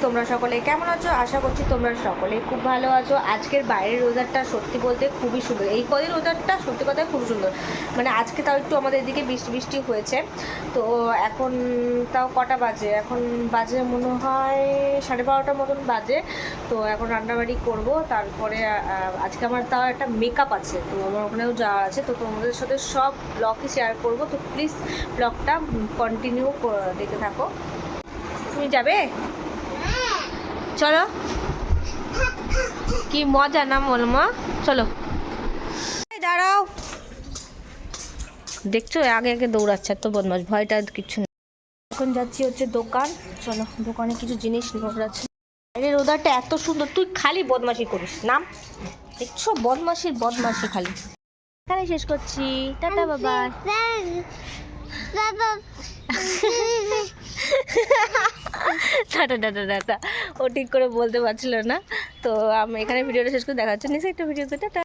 তোমরা সকলে কেমন আছো? আশা করছি তোমরা সকলে খুব ভালো আছো। আজকের বাইরের ওয়েদারটা সত্যি বলতে খুবই সুন্দর। এই কদিন ওয়েদারটা সত্যি কথা খুব সুন্দর। মানে আজকে তাও একটু আমাদের এদিকে বৃষ্টি বৃষ্টি হয়েছে। তো এখন তাও কটা বাজে? এখন বাজে মনে হয় 12:30 মতন বাজে। তো এখন রান্নাবাড়ি করব, তারপরে আজকে আমার তাও একটা মেকআপ আছে, তো আমার ওখানেও যাওয়া আছে। তো তোমাদের সাথে সব ব্লগই শেয়ার করব। তো প্লিজ ব্লগটা কন্টিনিউ দেখতে থাকো। তুমি যাবে? চলো, কি মজা না মলমা। চলো, দাঁড়াও। দেখছো আগে আগে দৌড়াচ্ছে, তো বদমাস, ভয়টা কিচ্ছু নেই। এখন যাচ্ছি হচ্ছে দোকান। চলো, দোকানে কিছু জিনিস নেওয়ার আছে। বাইরের ওদারটা এত সুন্দর, তুই খালি বদমাশি করিস নাম। দেখছো বদমাশির বদমাশি খালি। এখানে শেষ করছি, টাটা বাবা। Tata tata tata. ও ঠিক করে বলতে পারছিল না। তো আমি এখানে ভিডিওটা শেষ করে দেখা হচ্ছে নিচে একটা ভিডিওতে। টাটা।